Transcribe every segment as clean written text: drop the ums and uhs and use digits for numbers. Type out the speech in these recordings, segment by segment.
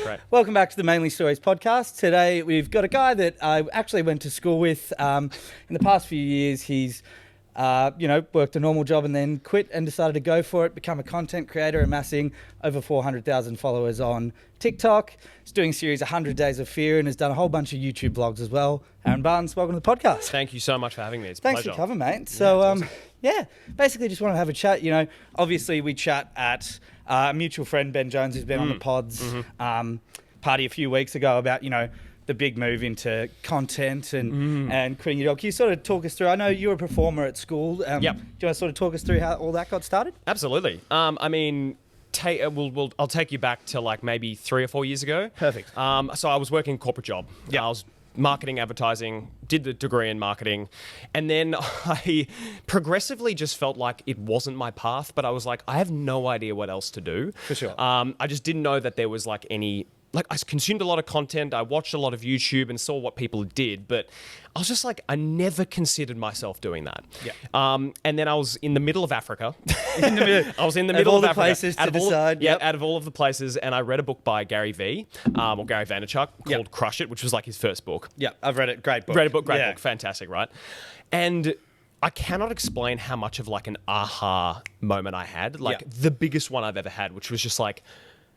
Great. Welcome back to the Mainly Stories podcast. Today we've got a guy that I actually went to school with. In the past few years, he's worked a normal job and then quit and decided to go for it, become a content creator, amassing over 400,000 followers on TikTok. He's doing a series 100 Days of Fear and has done a whole bunch of YouTube vlogs as well. Aaron Barnes, welcome to the podcast. Thank you so much for having me. It's a Thanks pleasure. for coming, mate. So, basically just want to have a chat. You know, obviously we chat at a mutual friend, Ben Jones, who's been on the pods party a few weeks ago about, the big move into content and quitting your job. Can you sort of talk us through? I know you were a performer at school. Yep. Do you want to sort of talk us through how all that got started? Absolutely. I'll take you back to like maybe 3 or 4 years ago. Perfect. So I was working a corporate job. Yeah. I was marketing, advertising, did the degree in marketing. And then I progressively just felt like it wasn't my path, but I was like, I have no idea what else to do. For sure. I just didn't know that there was like any... Like, I consumed a lot of content, I watched a lot of YouTube and saw what people did, but I was just like, I never considered myself doing that. Yeah. And then I was in the middle of Africa. I was in the middle of all Africa. the places to decide. Out of all of the places, and I read a book by Gary Vee, or Gary Vaynerchuk, called Crush It, which was like his first book. Yeah, I've read it. Great book. Great book, fantastic, right? And I cannot explain how much of like an aha moment I had, the biggest one I've ever had, which was just like,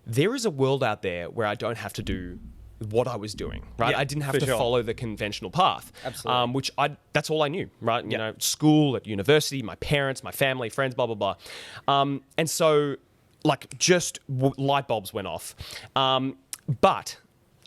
there is a world out there where I don't have to do what I was doing, right? Yeah, I didn't have to follow the conventional path. Absolutely. That's all I knew, right? You know, school, at university, my parents, my family, friends, blah, blah, blah. And so, like, just light bulbs went off. But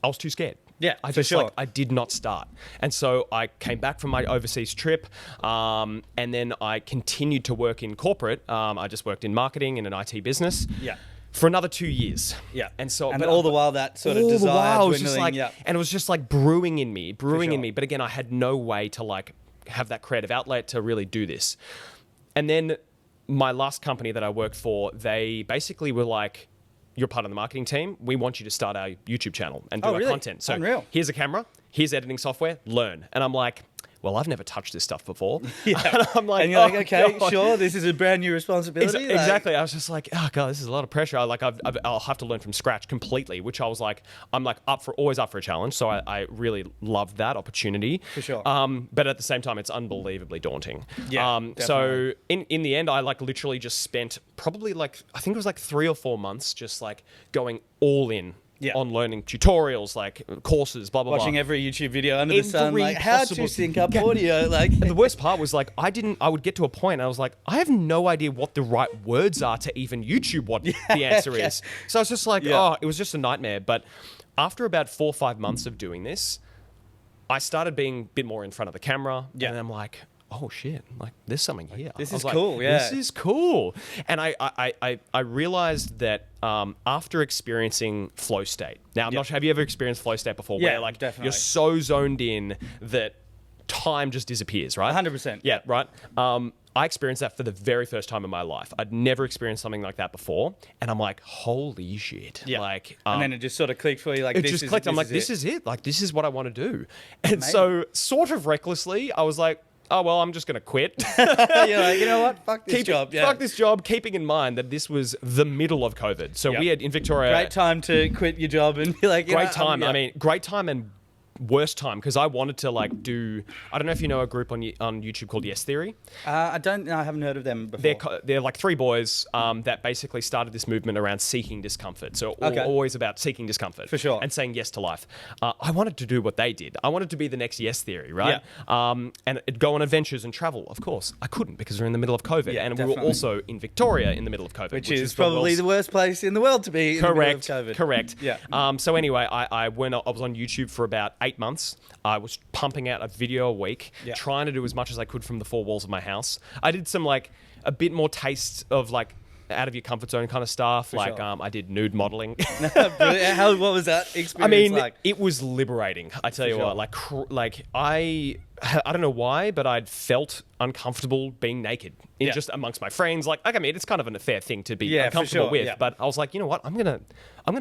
I was too scared. Yeah, I did not start. And so I came back from my overseas trip, and then I continued to work in corporate. I just worked in marketing in an IT business. Yeah. For another 2 years. Yeah. And so, but all the while that sort of desire was just like, and it was just like brewing in me. But again, I had no way to like have that creative outlet to really do this. And then my last company that I worked for, they basically were like, you're part of the marketing team. We want you to start our YouTube channel and do our content. So here's a camera, here's editing software, learn. And I'm like, well, I've never touched this stuff before. Yeah. And I'm like, and you're like, okay, sure, this is a brand new responsibility. Exactly. I was just like, oh God, this is a lot of pressure. I'll have to learn from scratch completely, which I was like, I'm like always up for a challenge. So I really loved that opportunity. For sure. But at the same time, it's unbelievably daunting. Yeah, so in the end, I like literally just spent probably like, I think it was like 3 or 4 months just like going all in. Yeah. On learning tutorials, like courses, blah, blah, Watching blah. every YouTube video under the sun, like how to sync up audio. Like, and the worst part was like, I would get to a point and I was like, I have no idea what the right words are to even YouTube what the answer is. So I was just like, it was just a nightmare. But after about 4 or 5 months of doing this, I started being a bit more in front of the camera. Yeah. And I'm like, oh shit, like there's something here. This is cool, This is cool. And I realized that after experiencing flow state. Now, I'm not sure, have you ever experienced flow state before? Yeah, where like definitely. You're so zoned in that time just disappears, right? 100%. Yeah, right. I experienced that for the very first time in my life. I'd never experienced something like that before. And I'm like, holy shit. Yeah. Like, and then it just sort of clicked for you. Like, it just clicked. I'm like, this is it. Like, this is what I want to do. And so sort of recklessly, I was like, oh, well, I'm just going to quit. You're like, you know what? Fuck this job. Yeah. Fuck this job, keeping in mind that this was the middle of COVID. So we had in Victoria... Great time to quit your job and be like... Great time. I mean, great time and worst time because I wanted to like do... I don't know if you know a group on YouTube called Yes Theory. I don't know. I haven't heard of them before. They're like 3 boys that basically started this movement around seeking discomfort. So always about seeking discomfort. For sure. And saying yes to life. I wanted to do what they did. I wanted to be the next Yes Theory, right? Yeah. And it'd go on adventures and travel. Of course, I couldn't because we're in the middle of COVID. Yeah, and definitely. we were also in Victoria in the middle of COVID. Which is probably the worst place in the world to be in the middle of COVID. Correct. Yeah. So anyway, I was on YouTube for about 8 months. I was pumping out a video a week, trying to do as much as I could from the 4 walls of my house. I did some like a bit more taste of like out of your comfort zone kind of stuff. I did nude modeling. What was that experience like? I mean, it was liberating. I tell you what, I don't know why, but I'd felt uncomfortable being naked just amongst my friends. Like, I mean, it's kind of an unfair thing to be uncomfortable with. Yeah. But I was like, you know what? I'm gonna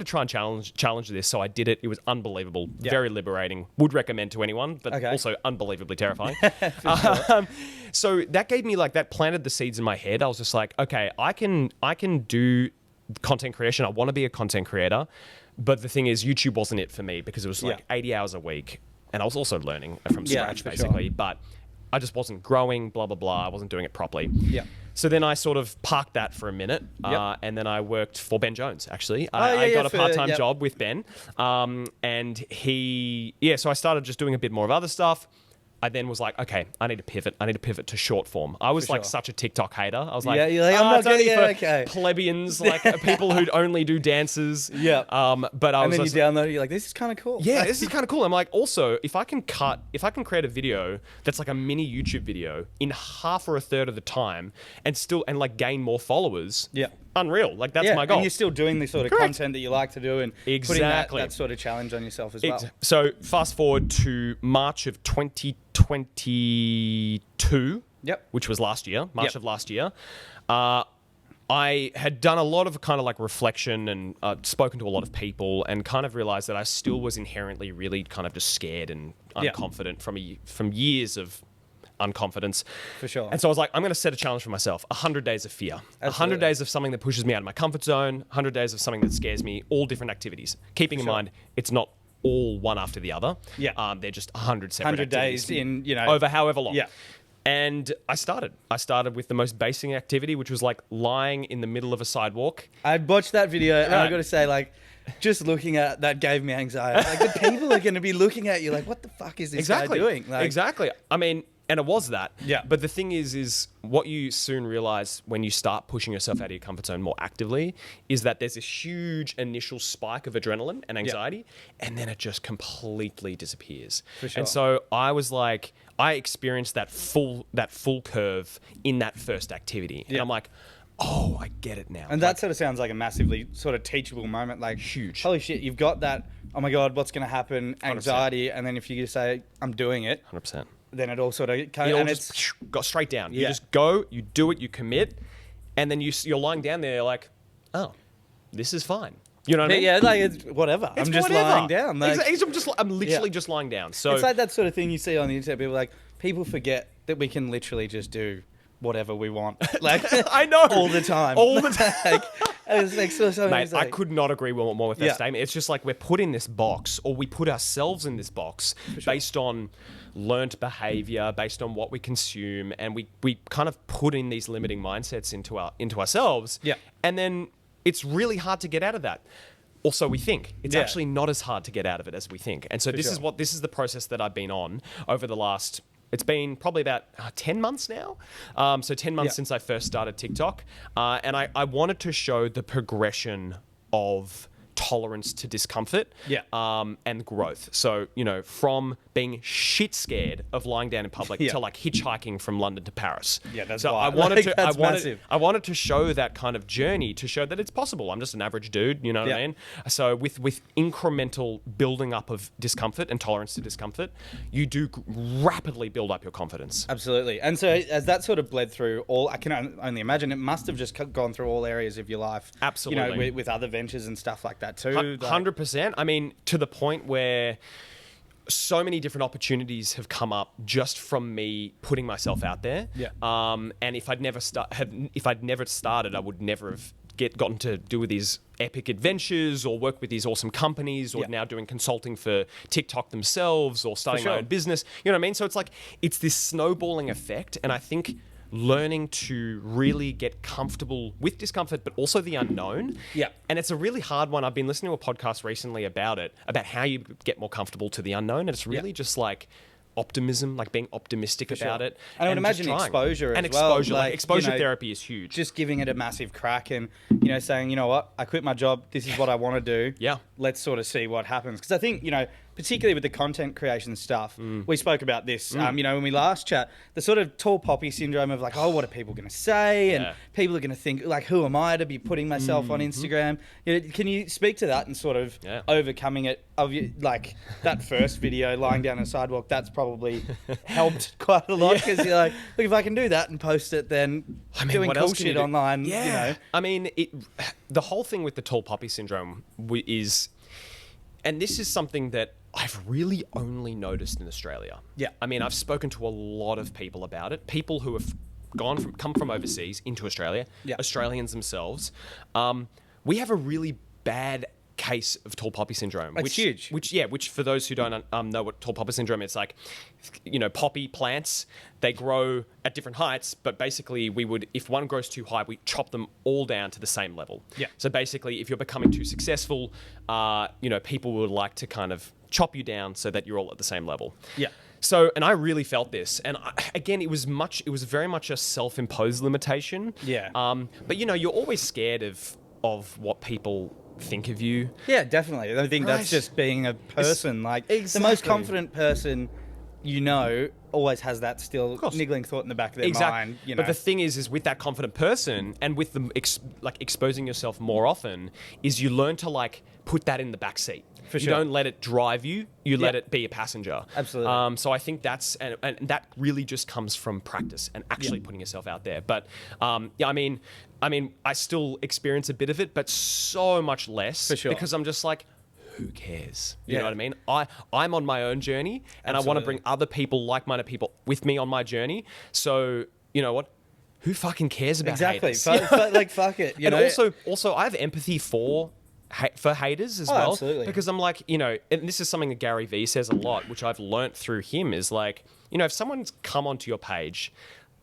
try and challenge this. So I did it. It was unbelievable, very liberating. Would recommend to anyone, but also unbelievably terrifying. So that gave me that planted the seeds in my head. I was just like, okay, I can do content creation. I want to be a content creator. But the thing is, YouTube wasn't it for me because it was like 80 hours a week. And I was also learning from scratch, basically. Sure. But I just wasn't growing, blah, blah, blah. I wasn't doing it properly. Yeah. So then I sort of parked that for a minute. And then I worked for Ben Jones, actually. I got a part-time job with Ben. And so I started just doing a bit more of other stuff. I then was like, okay, I need to pivot. I need to pivot to short form. I was like such a TikTok hater. I was like, you're like, I'm not only for plebeians, like people who only do dances. Yeah. But I and was then just, you download it, you're like, this is kind of cool. yeah, this is kind of cool. I'm like, also, if I can create a video that's like a mini YouTube video in half or a third of the time and like gain more followers. Yeah. Unreal. Like that's my goal. And you're still doing the sort of content that you like to do and putting that sort of challenge on yourself as well. So fast forward to March of 2022, which was last year, March of last year. I had done a lot of kind of like reflection and spoken to a lot of people and kind of realized that I still was inherently really kind of just scared and unconfident from years of unconfidence. For sure. And so I was like, I'm going to set a challenge for myself. 100 days of fear. 100 days of something that pushes me out of my comfort zone. 100 days of something that scares me. All different activities. Keeping in mind, it's not all one after the other. Yeah. They're just 100 separate 100 activities. days in, over however long. Yeah. And I started with the most basic activity, which was like lying in the middle of a sidewalk. I watched that video and I got to say, like, just looking at that gave me anxiety. Like, the people are going to be looking at you like, what the fuck is this guy doing? Like, Exactly. I mean, and it was that. Yeah. But the thing is what you soon realize when you start pushing yourself out of your comfort zone more actively is that there's this huge initial spike of adrenaline and anxiety, and then it just completely disappears. For sure. And so I was like, I experienced that full curve in that first activity. And I'm like, oh, I get it now. And that sort of sounds like a massively sort of teachable moment. Like, huge. Holy shit, you've got that, oh my God, what's going to happen? Anxiety. 100%. And then if you just say, I'm doing it. 100%. Then it all sort of kind of, and it's got straight down. You just go, you do it, you commit, and then you're lying down there, you're like, oh, this is fine. You know what I mean? Yeah, like it's whatever. I'm just lying down. Like, I'm literally just lying down. So it's like that sort of thing you see on the internet. People forget that we can literally just do whatever we want. Like I know all the time. It's like so mate, I could not agree more with that statement. It's just like we're put in this box, or we put ourselves in this box based on learnt behavior, based on what we consume, and we kind of put in these limiting mindsets into ourselves. Yeah. And then it's really hard to get out of that. Also, we think it's actually not as hard to get out of it as we think. And so this is the process that I've been on over the last. It's been probably about 10 months now. So 10 months since I first started TikTok. And I wanted to show the progression of tolerance to discomfort and growth. So, from being shit scared of lying down in public to like hitchhiking from London to Paris. Yeah, that's so wild. I wanted to show that kind of journey, to show that it's possible. I'm just an average dude, you know what I mean? So with incremental building up of discomfort and tolerance to discomfort, you do rapidly build up your confidence. Absolutely. And so as that sort of bled through I can only imagine it must have just gone through all areas of your life. Absolutely. With other ventures and stuff like that too. 100%. I mean, to the point where so many different opportunities have come up just from me putting myself out there. Yeah. And if I'd never started, I would never have gotten to do these epic adventures or work with these awesome companies or now doing consulting for TikTok themselves or starting my own business. You know what I mean? So it's this snowballing effect. And I think learning to really get comfortable with discomfort, but also the unknown. Yeah. And it's a really hard one. I've been listening to a podcast recently about how you get more comfortable to the unknown. And it's really just like optimism, like being optimistic about it. And I would imagine exposure as well. Like, exposure therapy is huge. Just giving it a massive crack and, saying, you know what, I quit my job. This is what I want to do. Yeah. Let's sort of see what happens. Because I think, particularly with the content creation stuff, we spoke about this, when we last chat, the sort of tall poppy syndrome of like, oh, what are people going to say? And people are going to think, like, who am I to be putting myself on Instagram? Can you speak to that and sort of overcoming it? Like that first video, lying down on a sidewalk, that's probably helped quite a lot because you're like, look, if I can do that and post it, then doing cool shit online, I mean, the whole thing with the tall poppy syndrome is, and this is something that I've really only noticed in Australia. Yeah. I mean, I've spoken to a lot of people about it. People who have come from overseas into Australia, Australians themselves. We have a really bad case of tall poppy syndrome. It's huge. Which for those who don't know what tall poppy syndrome, it's like, poppy plants, they grow at different heights, but basically if one grows too high, we chop them all down to the same level. Yeah. So basically, if you're becoming too successful, people would like to kind of chop you down so that you're all at the same level. Yeah. So, and I really felt this, and again, it was very much a self-imposed limitation. Yeah. But you're always scared of what people think of you. Yeah, definitely. I think that's just being a person. The most confident person, always has that still niggling thought in the back of their mind. But the thing is with that confident person, and with them exposing yourself more often, is you learn to put that in the back seat. For you sure. don't let it drive you. You let it be a passenger. Absolutely. So I think that's and that really just comes from practice and actually putting yourself out there. But I mean, I still experience a bit of it, but so much less. For sure. Because I'm just like, who cares? You know what I mean? I'm on my own journey, and I want to bring other people, like-minded people, with me on my journey. So you know what? Who fucking cares about haters? Fuck it. And also, I have empathy for haters as well. Absolutely. Because I'm like, and this is something that Gary Vee says a lot, which I've learnt through him, is like, if someone's come onto your page,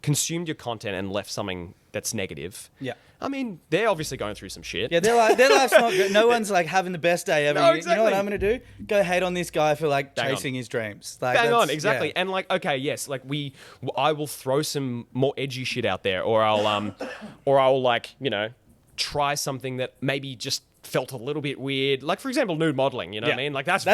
consumed your content, and left something that's negative, I mean, they're obviously going through some shit. Yeah, their life's not good. No one's having the best day ever. No, You know what I'm going to do? Go hate on this guy for chasing his dreams. Bang on, exactly. Yeah. And okay, yes, I will throw some more edgy shit out there, or I'll try something that maybe just felt a little bit weird. For example, nude modeling, you know what I mean? That's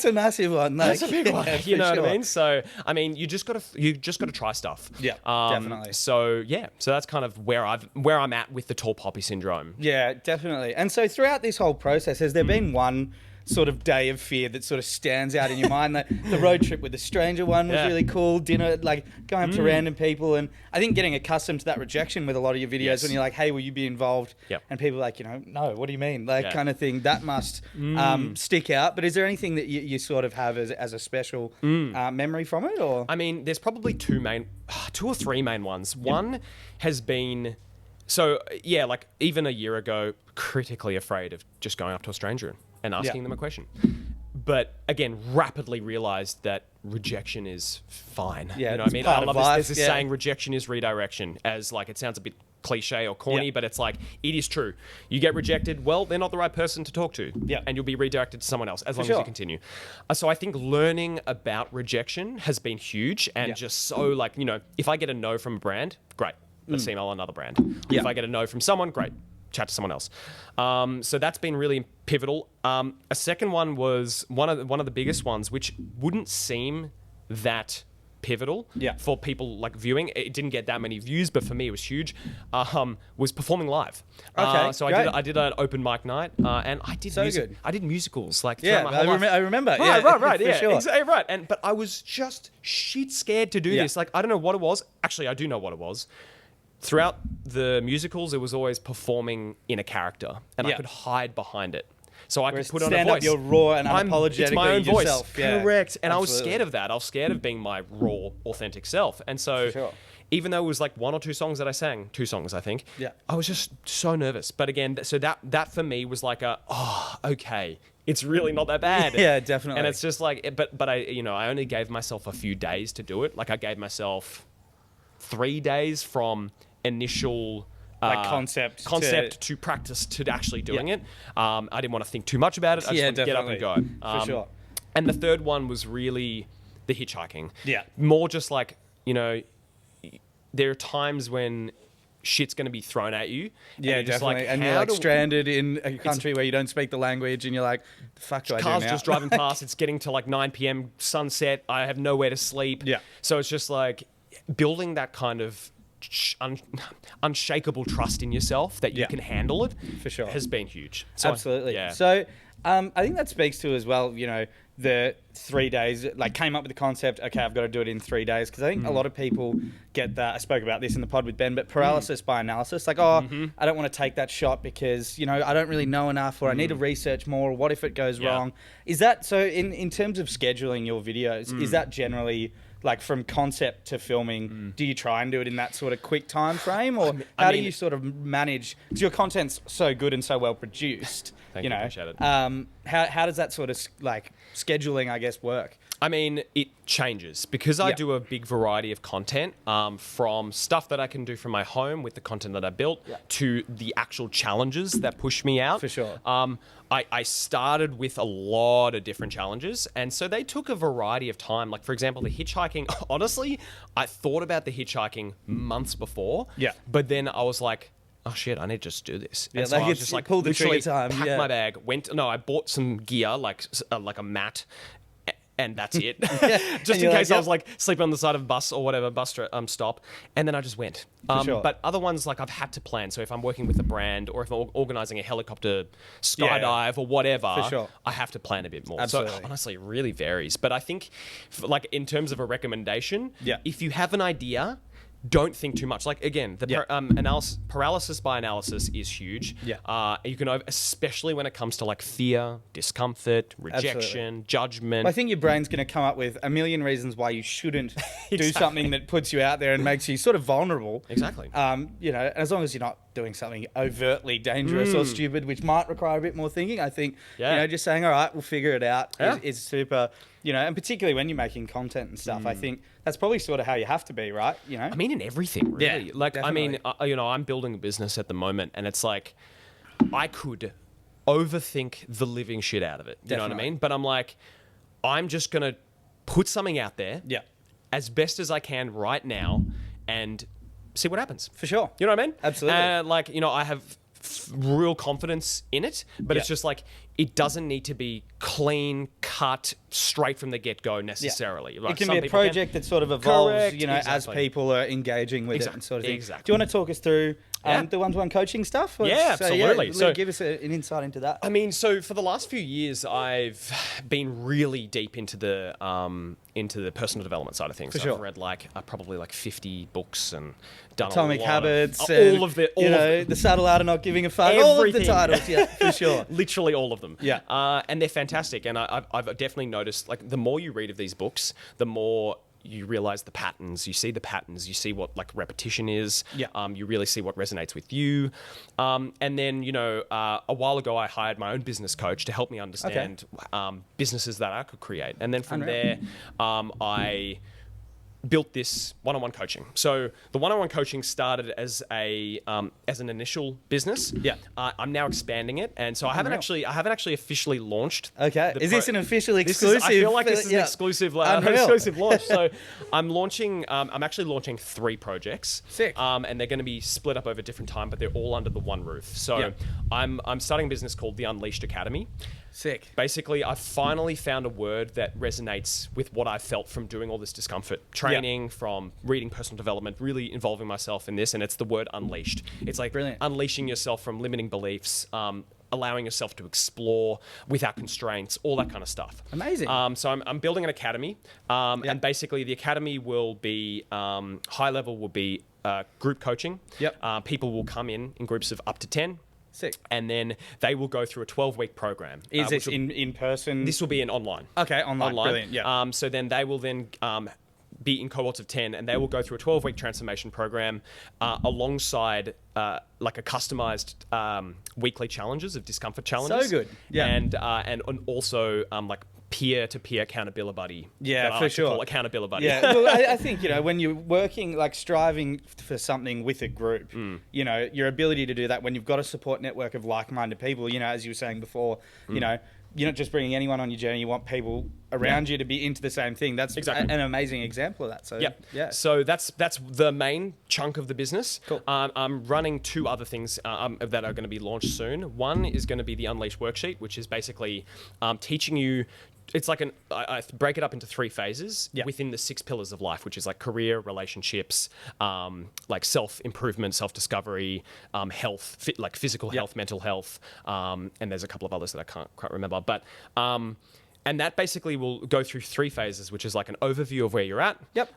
a massive one. That's a big one. You know what I mean? So, I mean, you just got to try stuff. Yeah, definitely. So that's kind of where I'm at with the tall poppy syndrome. Yeah, definitely. And so throughout this whole process, has there been one sort of day of fear that sort of stands out in your mind? The road trip with the stranger one was really cool. Dinner, going up to random people, and I think getting accustomed to that rejection with a lot of your videos when you're like, hey, will you be involved? Yep. And people are like, no, what do you mean? Kind of thing. That must stick out. But is there anything that you sort of have as a special memory from it? Or I mean, there's probably two or three main ones. One has been, even a year ago, critically afraid of just going up to a stranger and asking them a question. But again, rapidly realized that rejection is fine. Yeah, you know what I mean? I love life. There's this saying, rejection is redirection, as it sounds a bit cliche or corny, but it's it is true. You get rejected, well, they're not the right person to talk to. Yeah. And you'll be redirected to someone else as long as you continue. So I think learning about rejection has been huge, and just so if I get a no from a brand, great. Let's email another brand. If I get a no from someone, great. Chat to someone else. So that's been really pivotal. A second one was one of the biggest ones, which wouldn't seem that pivotal for people viewing. It didn't get that many views, but for me it was huge. Was performing live. Okay, so great. I did an open mic night, and I did good. I did musicals throughout my I whole life. remember. Right, yeah, sure. exactly right. But I was just shit scared to do this. I don't know what it was. Actually, I do know what it was. Throughout the musicals, it was always performing in a character, and I could hide behind it. So I could put on a voice. Up your raw and unapologetically it's my own yourself. voice. Yeah. Correct. And I was scared of that. I was scared of being my raw, authentic self. And so even though it was one or two songs that I sang, 2 songs, I think, I was just so nervous. But again, so that for me was okay, it's really not that bad. Yeah, definitely. And it's just but I only gave myself a few days to do it. I gave myself 3 days from initial concept to practice to actually doing it. I didn't want to think too much about it. I just wanted to get up and go. For sure. And the third one was really the hitchhiking. Yeah. More just there are times when shit's going to be thrown at you. Yeah, and definitely. And you're stranded in a country where you don't speak the language, and you're like, the fuck do I do now? Cars just driving past. It's getting to 9 p.m. sunset. I have nowhere to sleep. Yeah. So it's just building that kind of unshakable trust in yourself that you can handle it, for sure, has been huge. So absolutely. So I think that speaks to as well, the 3 days, came up with the concept, okay, I've got to do it in 3 days, because I think a lot of people get that. I spoke about this in the pod with Ben, but paralysis by analysis, I don't want to take that shot because I don't really know enough, or I need to research more, or what if it goes wrong? Is that so? In terms of scheduling your videos, is that generally like from concept to filming, do you try and do it in that sort of quick time frame, or how do you sort of manage? Because your content's so good and so well produced. Thank you, appreciate it. How does that sort of like scheduling, I guess, work? I mean, it changes because I do a big variety of content, from stuff that I can do from my home with the content that I built to the actual challenges that push me out. For sure. I started with a lot of different challenges, and so they took a variety of time. Like, for example, the hitchhiking. Honestly, I thought about the hitchhiking months before. Yeah. But then I was like, oh shit, I need to just do this. Yeah, and so like I was just like, pulled the trigger time. Packed my bag, I bought some gear, like a mat, and that's it. Just in case I was like sleeping on the side of a bus or whatever, stop. And then I just went. Sure. But other ones, like, I've had to plan. So if I'm working with a brand or if I'm organizing a helicopter skydive or whatever, For sure. I have to plan a bit more. Absolutely. So honestly, it really varies. But I think, like, in terms of a recommendation, if you have an idea, don't think too much. Like, again, the paralysis by analysis is huge. You can, especially when it comes to like fear, discomfort, rejection, judgment. I think your brain's going to come up with a million reasons why you shouldn't do something that puts you out there and makes you sort of vulnerable. Exactly. As long as you're not doing something overtly dangerous or stupid, which might require a bit more thinking. I think, just saying, all right, we'll figure it out is super, and particularly when you're making content and stuff, I think that's probably sort of how you have to be, right? I mean, in everything, really. Yeah, like, definitely. I mean, I'm building a business at the moment, and it's like, I could overthink the living shit out of it. You know what I mean? But I'm like, I'm just going to put something out there as best as I can right now and see what happens. For sure. You know what I mean? Absolutely. I have real confidence in it, but it's just like, it doesn't need to be clean cut straight from the get-go necessarily. Like, it can be a project that sort of evolves, as people are engaging with it and sort of thing. Exactly. Do you want to talk us through the one-to-one coaching stuff? Absolutely. So give us an insight into that. I mean, so for the last few years, I've been really deep into the personal development side of things. For sure. I've read probably 50 books and done Atomic a lot Habits, all of the the subtle art of not giving a fuck, everything. all of the titles, for sure. Literally all of them. Yeah. And they're fantastic. And I've definitely noticed, like, the more you read of these books, the more you realize the patterns. You see the patterns. You see what, like, repetition is. Yeah. You really see what resonates with you. And then, a while ago, I hired my own business coach to help me understand businesses that I could create. And then from there, I built this one-on-one coaching. So the one-on-one coaching started as an initial business. Yeah. I'm now expanding it, and so I haven't actually officially launched. Okay. Is this an official exclusive? I feel like this is an exclusive launch. So I'm actually launching 3 projects. Sick. And they're going to be split up over different time, but they're all under the one roof. So I'm starting a business called the Unleashed Academy. Sick. Basically, I've finally found a word that resonates with what I felt from doing all this discomfort training, from reading personal development, really involving myself in this, and it's the word unleashed. It's like unleashing yourself from limiting beliefs, allowing yourself to explore without constraints, all that kind of stuff. Amazing. So I'm building an academy, and basically the academy will be, high level will be group coaching. Yep. People will come in groups of up to 10. Sick. And then they will go through a 12-week program. Is this in person? This will be online. Okay, online. Brilliant, yeah. So then they will then be in cohorts of 10, and they will go through a 12-week transformation program alongside like a customized weekly challenges of discomfort challenges. So good. Yeah. And also like peer-to-peer accountability. Yeah, for sure. Accountability. Yeah, well, I think, when you're working, like striving for something with a group, your ability to do that when you've got a support network of like-minded people, as you were saying before, you're not just bringing anyone on your journey, you want people around you to be into the same thing. That's an amazing example of that. So, yeah. So that's the main chunk of the business. Cool. I'm running 2 other things that are going to be launched soon. One is going to be the Unleash worksheet, which is basically teaching you. It's like I break it up into 3 phases within the 6 pillars of life, which is like career, relationships, like self-improvement, self-discovery, health, like physical health, mental health, and there's a couple of others that I can't quite remember. But and that basically will go through 3 phases, which is like an overview of where you're at. Yep.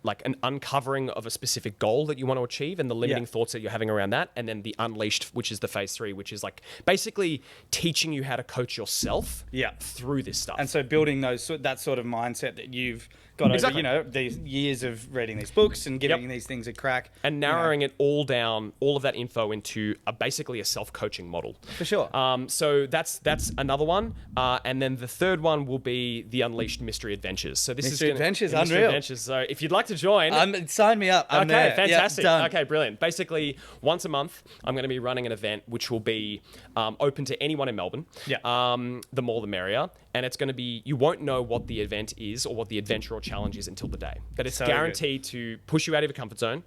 like an uncovering of a specific goal that you want to achieve and the limiting thoughts that you're having around that. And then the unleashed, which is the phase 3, which is like basically teaching you how to coach yourself through this stuff. And so building that sort of mindset that you've got over, you know, these years of reading these books and giving these things a crack. And narrowing it all down, all of that info into basically a self-coaching model. For sure. So that's another one. And then the third one will be the Unleashed Mystery Adventures. So this Mystery is Adventures, Mystery unreal. Adventures. So if you'd like to join, sign me up. I'm there. Fantastic. Done. Okay, brilliant. Basically, once a month, I'm going to be running an event which will be open to anyone in Melbourne. The more the merrier. And it's going to be, you won't know what the event is or what the adventure or challenge is until the day. But it's guaranteed to push you out of your comfort zone,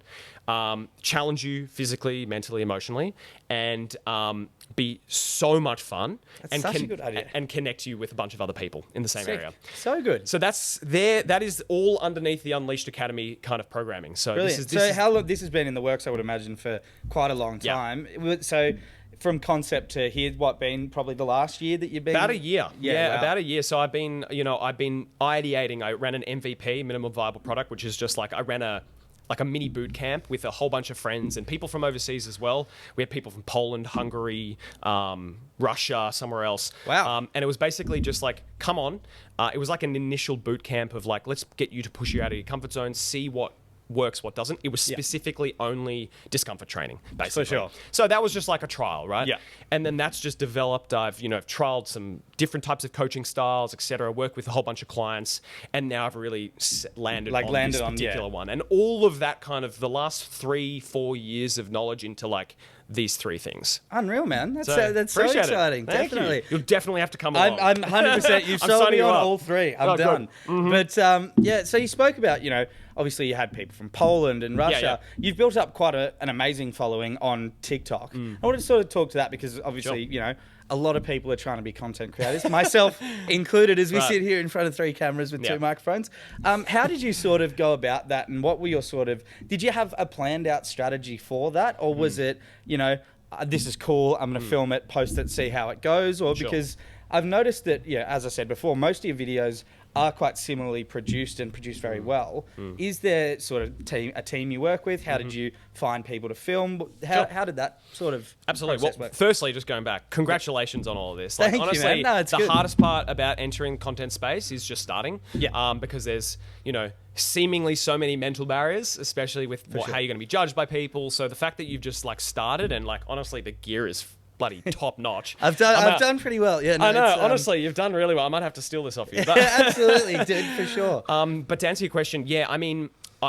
challenge you physically, mentally, emotionally, and be so much fun. That's such a good idea. And connect you with a bunch of other people in the same area. So good. So that is all underneath the Unleashed Academy kind of programming. So Brilliant. How long this has been in the works, I would imagine, for quite a long time. So from concept to here, been probably the last year that you've been? About a year. Yeah, about a year. So I've been ideating. I ran an MVP, minimum viable product, which is just like I ran a mini boot camp with a whole bunch of friends and people from overseas as well. We had people from Poland, Hungary, Russia, somewhere else. Wow. And it was basically just like, come on. It was like an initial boot camp of like, let's get you to push you out of your comfort zone, see what works, what doesn't. It was specifically only discomfort training, basically. For sure. So that was just like a trial, right? Yeah. And then that's just developed. I've trialed some different types of coaching styles, etc. Worked with a whole bunch of clients, and now I've really landed on this particular one. And all of that kind of the last 3-4 years of knowledge into like these 3 things. Unreal, man. That's so exciting. Thank Definitely. You'll definitely have to come along. I'm 100%. You've sold me on all 3. I'm done. Mm-hmm. But so you spoke about, obviously you had people from Poland and Russia. You've built up quite an amazing following on TikTok. I want to sort of talk to that because obviously, a lot of people are trying to be content creators, myself included, as we sit here in front of 3 cameras with 2 microphones. How did you sort of go about that, and what were your did you have a planned out strategy for that, or was it, this is cool, I'm going to film it, post it, see how it goes, or because I've noticed that, as I said before, most of your videos are quite similarly produced and produced very well. Is there sort of a team you work with? How did you find people to film? How did that sort of process work? Firstly, just going back, congratulations on all of this. Thank you, man. No, it's good. Hardest part about entering content space is just starting. Because there's, seemingly so many mental barriers, especially with how you're going to be judged by people. So the fact that you've just like started and like, honestly, the gear is bloody top notch. I've done pretty well. Yeah, no, I know. Honestly, you've done really well. I might have to steal this off you. But absolutely, dude, for sure. But to answer your question,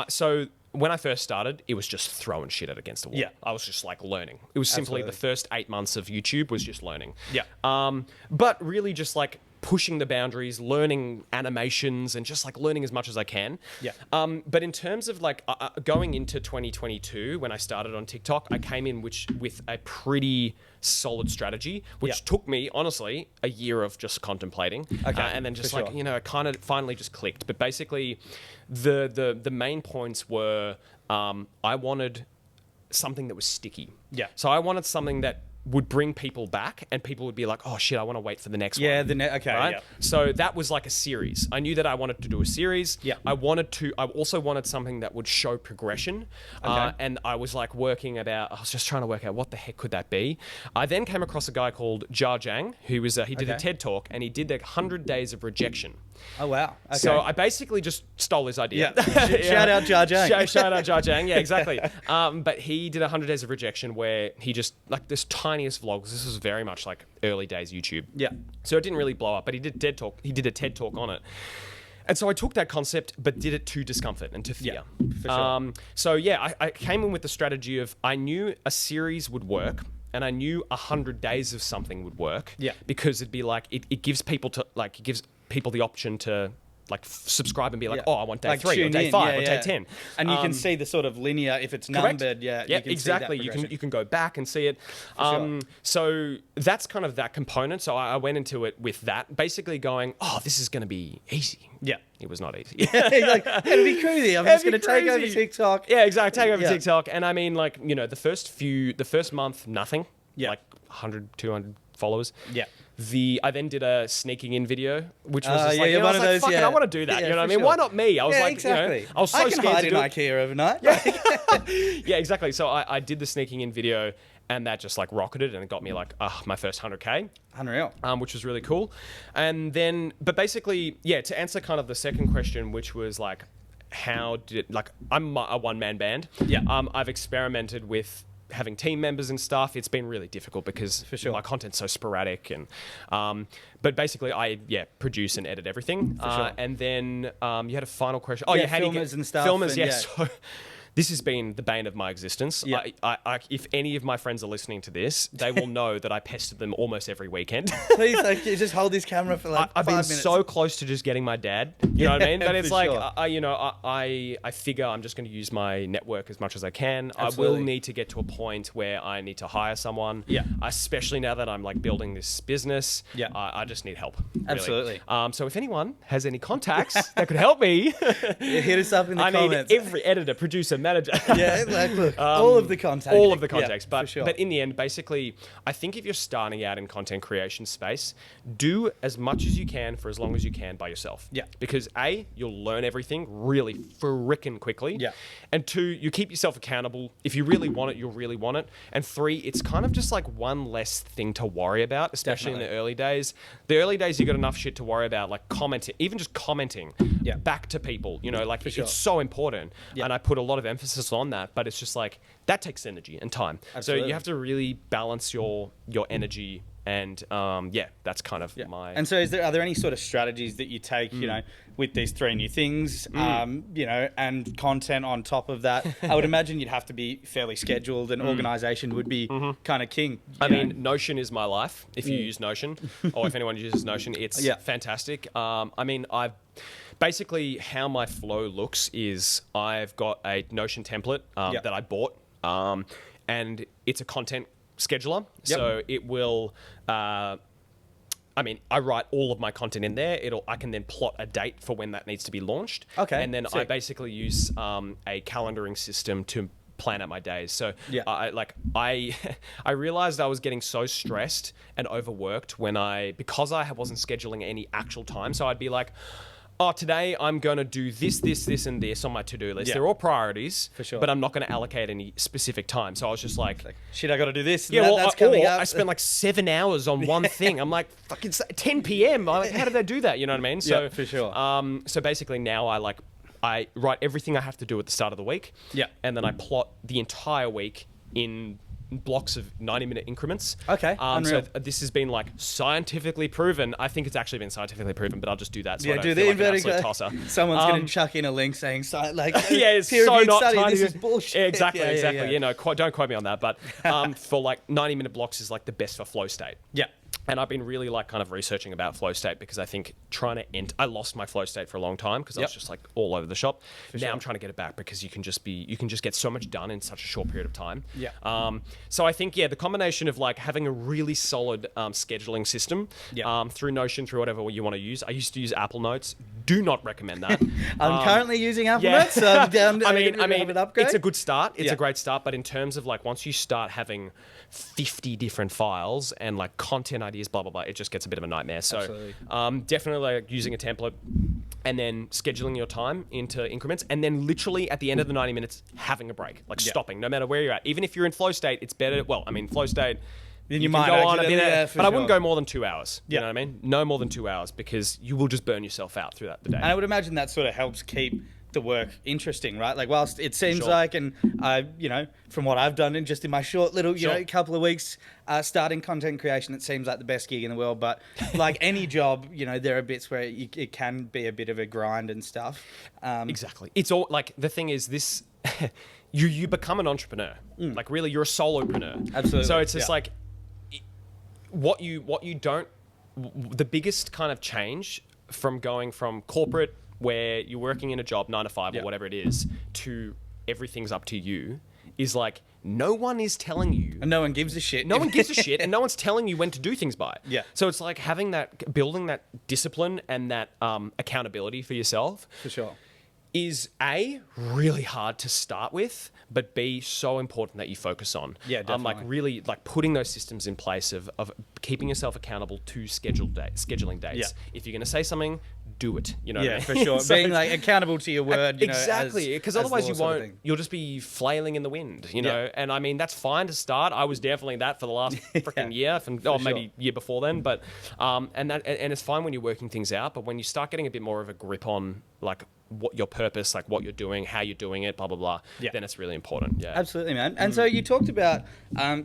so when I first started, it was just throwing shit at against the wall. I was just like learning. It was simply the first 8 months of YouTube was just learning. But really just like pushing the boundaries, learning animations, and just like learning as much as I can. But in terms of like going into 2022, when I started on TikTok, I came in with a pretty solid strategy, which took me honestly a year of just contemplating. And then just it kind of finally just clicked. But basically, the main points were I wanted something that was sticky. So I wanted something that would bring people back, and people would be like, "Oh shit, I want to wait for the next one." Right? So that was like a series. I knew that I wanted to do a series. I also wanted something that would show progression. And I was like I was just trying to work out what the heck could that be. I then came across a guy called Jia Zhang, who was he did a TED talk, and he did the 100 days of rejection. Oh wow! Okay. So I basically just stole his idea. Shout out Jia Zhang. Shout out Jia Zhang. Yeah, exactly. But he did 100 days of rejection, where he just like this tiniest vlogs. This was very much like early days YouTube. So it didn't really blow up, but he did TED talk. He did a TED talk on it. And so I took that concept, but did it to discomfort and to fear. For sure. So I came in with the strategy of I knew a series would work. And I knew 100 days of something would work. Because it'd be like it gives people the option to like subscribe and be like, oh, I want day 3 or day 5 or day 10. And you can see the sort of linear, if it's numbered, you can exactly. See that you can go back and see it. So that's kind of that component. So I went into it with that, basically going, oh, this is going to be easy. It was not easy. Like, it'll be crazy. I'm just going to take over TikTok. Yeah, exactly. Take over TikTok. And I mean, like, the first month, nothing. Like 100, 200 followers. I then did a sneaking in video, which was just like, one I was of like, those, fuck it, I want to do that. Yeah, you know what I for mean? sure. Why not me? I was like, exactly. I was so I can scared hide to in do it. IKEA overnight. Yeah, exactly. So I did the sneaking in video, and that just like rocketed, and it got me like my first 100K. Unreal. Which was really cool. And then, but basically, yeah, to answer kind of the second question, which was like, I'm a one-man band. Yeah. I've experimented with having team members and stuff. It's been really difficult because For sure. my content's so sporadic, and but basically I produce and edit everything. For sure. And then you had a final question. How do you get and stuff? Filmers, and, yes. So, this has been the bane of my existence. Yeah. If any of my friends are listening to this, they will know that I pestered them almost every weekend. Please, just hold this camera for like I've 5 been minutes. so close to just getting my dad. You know what I mean? But it's for like, sure. I figure I'm just going to use my network as much as I can. Absolutely. I will need to get to a point where I need to hire someone. Yeah. Especially now that I'm like building this business. Yeah. I just need help. Really. Absolutely. So if anyone has any contacts that could help me, Hit us up in the I comments. need every editor, producer, manager. Yeah, like, look, all of the context. All of the context. Yeah, but for sure. but in the end, basically, I think if you're starting out in content creation space, do as much as you can for as long as you can by yourself. Yeah. Because A, you'll learn everything really frickin' quickly. Yeah. And 2, you keep yourself accountable. If you really want it, you'll really want it. And 3, it's kind of just like one less thing to worry about, especially in the early days. The early days, you got enough shit to worry about, like commenting, even just commenting back to people. You know, like sure. it's so important. Yeah. And I put a lot of emphasis on that, but it's just like that takes energy and time. Absolutely. So you have to really balance your energy, and that's kind of my. And so, are there any sort of strategies that you take, you know, with these 3 new things, you know, and content on top of that? I would imagine you'd have to be fairly scheduled, and organisation would be kind of king. I mean, Notion is my life. If you use Notion, or if anyone uses Notion, it's fantastic. I mean, basically how my flow looks is I've got a Notion template that I bought, and it's a content scheduler. Yep. So it will. I write all of my content in there. I can then plot a date for when that needs to be launched. Okay. And then I Sick. basically use a calendaring system to plan out my days. So I realized I was getting so stressed and overworked because I wasn't scheduling any actual time. So I'd be like, oh, today I'm going to do this, and this on my to-do list. Yeah. They're all priorities, For sure. but I'm not going to allocate any specific time. So I was just like shit, I got to do this. yeah, that's coming up. I spent like 7 hours on one thing. I'm like, fucking 10 p.m. I'm like, how did I do that? You know what I mean? So, Yeah, for sure. So basically now I write everything I have to do at the start of the week. Yeah. And then I plot the entire week in blocks of 90-minute increments. Okay, unreal. So this has been like scientifically proven. I think it's actually been scientifically proven, but I'll just do that. So I don't do feel the like an inverted absolute tosser. Someone's going to chuck in a link saying, like, yeah, it's so peer-reviewed not study, tiny. this is bullshit. Exactly, Yeah, exactly. yeah. You know, don't quote me on that, but for like 90-minute blocks is like the best for flow state. Yeah. And I've been really like kind of researching about flow state because I think I lost my flow state for a long time because I was just like all over the shop. Now I'm trying to get it back because you can just get so much done in such a short period of time. Yeah. So I think the combination of like having a really solid scheduling system through Notion, through whatever you want to use. I used to use Apple Notes. Do not recommend that. I'm currently using Apple Notes, so I'm down to have an upgrade. It's a good start. It's a great start, but in terms of like once you start having 50 different files and like content ideas, blah blah blah, it just gets a bit of a nightmare. So definitely like using a template and then scheduling your time into increments, and then literally at the end of the 90 minutes having a break, like stopping, no matter where you're at. Even if you're in flow state, it's better. Well, I mean, flow state. Then you might can go on a actually- bit, yeah, but for I wouldn't sure. go more than 2 hours. You know what I mean? No more than 2 hours because you will just burn yourself out throughout the day. And I would imagine that sort of helps keep the work interesting, right? Like, whilst it seems Sure. like, and you know, from what I've done in just in my short little, you Sure. know, couple of weeks starting content creation, it seems like the best gig in the world. But like any job, you know, there are bits where it can be a bit of a grind and stuff. Exactly. It's all like the thing is this. you become an entrepreneur. Like really, you're a solopreneur. Absolutely. So it's just Yeah. like what you don't. The biggest kind of change from going from corporate, where you're working in a job 9 to 5 or whatever it is, to everything's up to you, is like no one is telling you. And no one gives a shit. No one gives a shit, and no one's telling you when to do things by. Yeah. So it's like building that discipline and that accountability for yourself. For sure. is A, really hard to start with, but B, so important that you focus on. Yeah, definitely. Like really like putting those systems in place of keeping yourself accountable to scheduling dates. Yeah. If you're going to say something, do it. You know what I mean? for sure. So Being like accountable to your word. Exactly. Because otherwise law sort of thing. you'll just be flailing in the wind, you know? And I mean, that's fine to start. I was definitely that for the last freaking year, maybe year before then. But, and it's fine when you're working things out, but when you start getting a bit more of a grip on like what your purpose, like what you're doing, how you're doing it, blah, blah, blah, then it's really important. Yeah. Absolutely, man. And so you talked about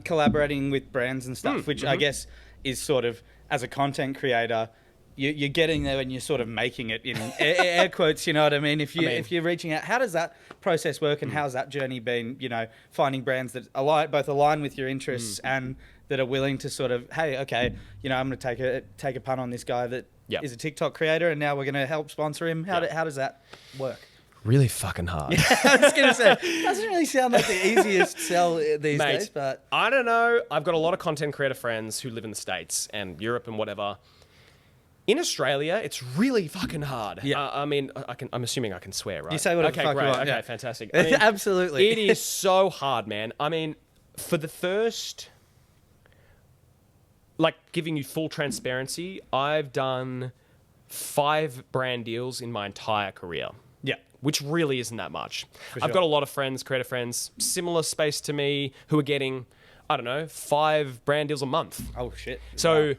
collaborating with brands and stuff, which I guess is sort of, as a content creator, you're getting there and you're sort of making it in air quotes, you know what I mean? If you're reaching out, how does that process work, and how's that journey been, you know, finding brands that both align with your interests and that are willing to sort of, hey, okay, you know, I'm going to take a punt on this guy that is a TikTok creator, and now we're going to help sponsor him. How does that work? Really fucking hard. I was going to say, it doesn't really sound like the easiest sell these days, but I don't know. I've got a lot of content creator friends who live in the States and Europe and whatever. In Australia, it's really fucking hard. Yeah. I mean, I'm assuming I can swear, right? You say whatever the fuck great. you want. Okay, fantastic. I mean, absolutely. It is so hard, man. I mean, for the first, like, giving you full transparency, I've done 5 brand deals in my entire career. Yeah. Which really isn't that much. For I've sure. got a lot of friends, creator friends, similar space to me, who are getting, I don't know, 5 brand deals a month. Oh, shit. So,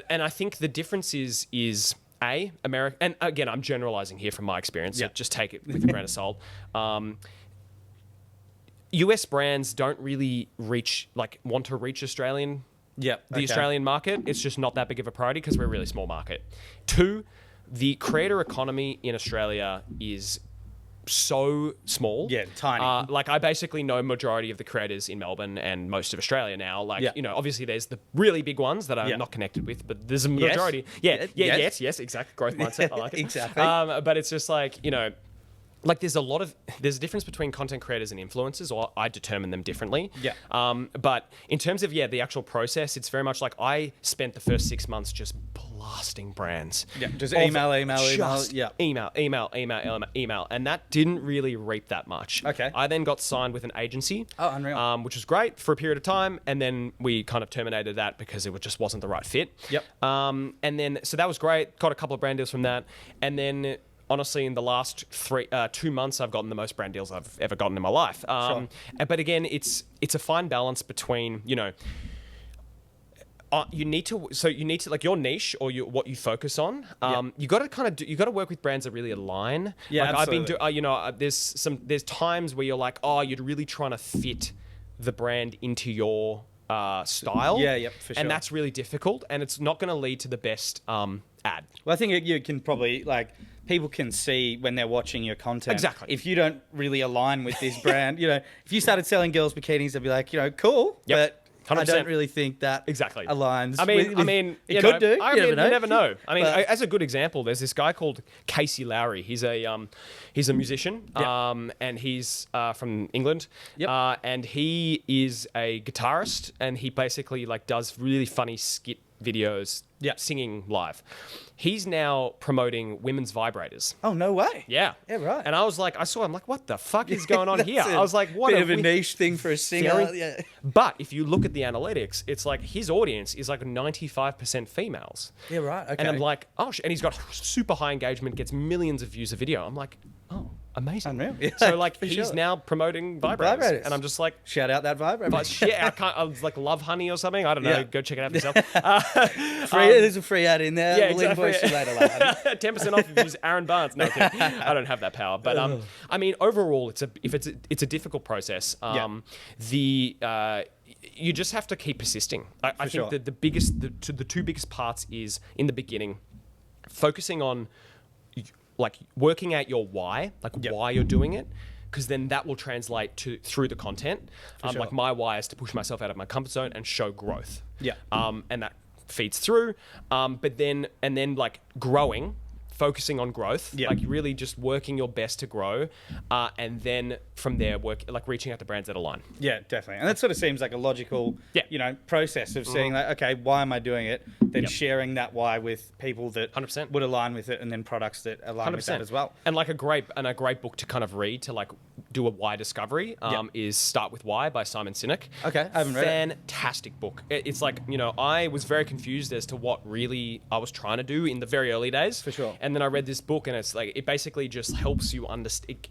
and I think the difference is A, America, and again, I'm generalizing here from my experience, so just take it with a grain of salt. US brands don't really want to reach Australian Australian market. It's just not that big of a priority because we're a really small market. 2, the creator economy in Australia is so small. Yeah, tiny. Like, I basically know majority of the creators in Melbourne and most of Australia now. Like, you know, obviously there's the really big ones that I'm not connected with, but there's a majority. Yes, exactly. Growth mindset. I like it. Exactly. But it's just like, you know, like there's a difference between content creators and influencers, or I determine them differently. Yeah. But in terms of, the actual process, it's very much like I spent the first 6 months just blasting brands. Yeah. Just email. Yeah. Email. And that didn't really reap that much. Okay. I then got signed with an agency. Oh, unreal. Which was great for a period of time. And then we kind of terminated that because it just wasn't the right fit. Yep. And then, so that was great. Got a couple of brand deals from that. And then, honestly, in the last 2 months, I've gotten the most brand deals I've ever gotten in my life. Sure. But again, it's a fine balance between, you know, you need to like your niche or what you focus on. You got to work with brands that really align. Yeah, like absolutely. I've been there's times where you're like, you're really trying to fit the brand into your style. Yeah, for sure. And that's really difficult, and it's not going to lead to the best ad. Well, I think you can probably, like, people can see when they're watching your content. Exactly. If you don't really align with this brand, you know, if you started selling girls' bikinis, they'd be like, you know, cool, but 100%. I don't really think that aligns. I mean, it could do. You never know. I mean, as a good example, there's this guy called Casey Lowry. He's a musician, and he's from England. Yep. And he is a guitarist, and he basically does really funny skit videos, singing live. He's now promoting women's vibrators. Oh, no way. Yeah. Yeah, right. And I saw him like, what the fuck is going on here? I was like, what bit of a niche thing for a singer. But if you look at the analytics, it's like his audience is like 95% females. Yeah, right. Okay. And I'm like, and he's got super high engagement, gets millions of views a video. I'm like, oh, amazing. Unreal. Yeah, so like he's now promoting vibrators. And I'm just like, shout out that vibrator. I was like Love Honey or something. I don't know. Go check it out for yourself. There's a free ad in there. Yeah, we'll exactly. invoice you later. 10% off if you use Aaron Barnes. No, I don't have that power. But I mean, overall, it's a difficult process. You just have to keep persisting. I think that the two biggest parts is in the beginning, focusing on like working out your why, why you're doing it, because then that will translate through the content. Like my why is to push myself out of my comfort zone and show growth. Yeah. And that feeds through. But then like growing focusing on growth, like really just working your best to grow, and then from there reaching out to brands that align. Yeah, definitely. And that sort of seems like a logical, process of seeing like, okay, why am I doing it? Then sharing that why with people that 100% would align with it, and then products that align 100%. with that as well. And like a great book to kind of read to like do a why discovery is Start With Why by Simon Sinek. Okay, I haven't read it. Fantastic book. It's like, I was very confused as to what really I was trying to do in the very early days. For sure. And then I read this book, and it's like, it basically just helps you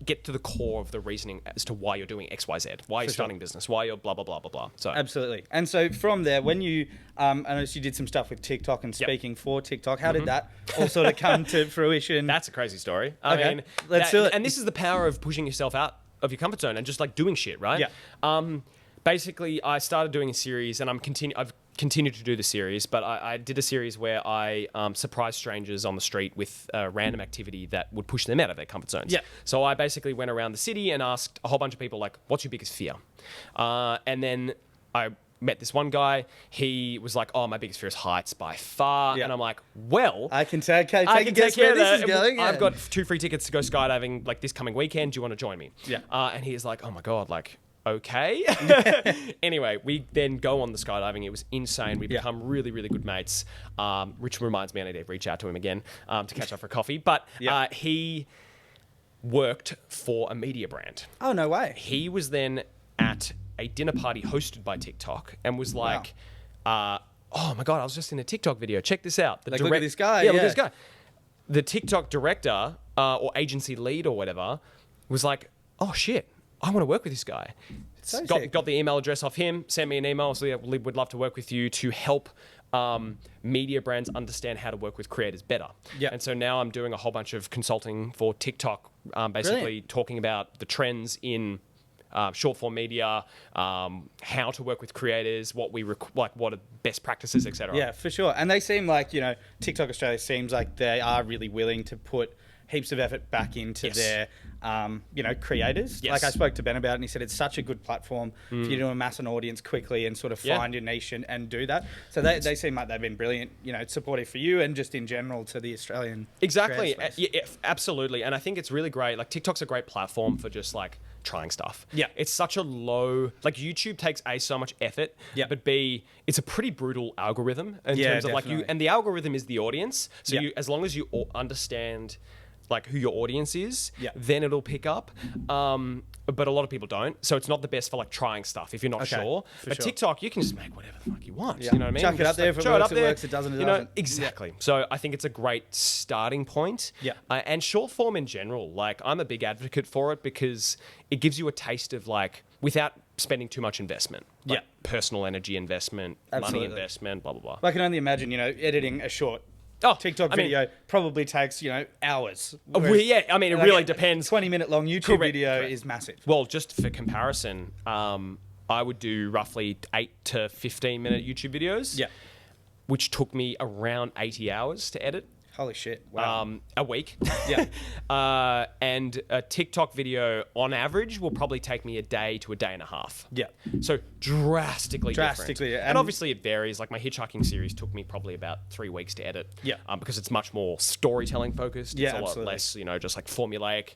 get to the core of the reasoning as to why you're doing X, Y, Z, why you're starting business, why you're blah, blah, blah, blah, blah. So absolutely. And so from there, when you, I noticed you did some stuff with TikTok and speaking for TikTok. How did that all sort of come to fruition? That's a crazy story. I mean, let's do it. And this is the power of pushing yourself out of your comfort zone and just like doing shit, right? Yeah. Basically, I started doing a series, and I've continued to do the series, but I did a series where I surprised strangers on the street with a random activity that would push them out of their comfort zones. Yeah. So I basically went around the city and asked a whole bunch of people, like, what's your biggest fear? And then I met this one guy. He was like, oh, my biggest fear is heights by far. And I'm like, well, I can take care of this is going. I've got 2 free tickets to go skydiving like this coming weekend. Do you want to join me? Yeah. And he's like, oh my God, like, okay. Anyway, we then go on the skydiving. It was insane. We become really, really good mates. Which reminds me, I need to reach out to him again to catch up for coffee. But he worked for a media brand. Oh, no way. He was then at a dinner party hosted by TikTok and was like, oh my God, I was just in a TikTok video. Check this out. Look at this guy. Yeah, look at this guy. The TikTok director or agency lead or whatever was like, oh shit, I want to work with this guy. Got the email address off him, sent me an email. So yeah, we would love to work with you to help media brands understand how to work with creators better. Yeah. And so now I'm doing a whole bunch of consulting for TikTok, basically talking about the trends in short form media, how to work with creators, what are best practices, etc. Yeah, for sure. And they seem like, TikTok Australia seems like they are really willing to put heaps of effort back into their, creators. Yes. Like I spoke to Ben about it, and he said it's such a good platform for you to amass an audience quickly and sort of find your niche and do that. So they seem like they've been brilliant, supportive for you and just in general to the Australian. Exactly. Yeah, absolutely. And I think it's really great. Like TikTok's a great platform for just like trying stuff. Yeah. It's such a low, like YouTube takes so much effort, but B, it's a pretty brutal algorithm in terms of like and the algorithm is the audience. So as long as you understand like who your audience is, then it'll pick up. But a lot of people don't. So it's not the best for like trying stuff if you're not sure. But TikTok, you can just make whatever the fuck you want. You know what I mean? Chuck it up there. If it works, it works. It doesn't, it doesn't. Exactly. So I think it's a great starting point. Yeah. And short form in general, like I'm a big advocate for it because it gives you a taste of like, without spending too much investment. Like personal energy investment, money investment, blah, blah, blah. Well, I can only imagine, editing a short TikTok video probably takes, hours. Yeah, I mean, it really depends. 20-minute long YouTube video is massive. Well, just for comparison, I would do roughly 8 to 15-minute YouTube videos, which took me around 80 hours to edit. Holy shit. Wow. A week. Yeah. And a TikTok video on average will probably take me a day to a day and a half. Yeah. So drastically different. Yeah. And obviously it varies. Like my hitchhiking series took me probably about 3 weeks to edit. Yeah. Because it's much more storytelling focused. Yeah, it's a lot less, just like formulaic.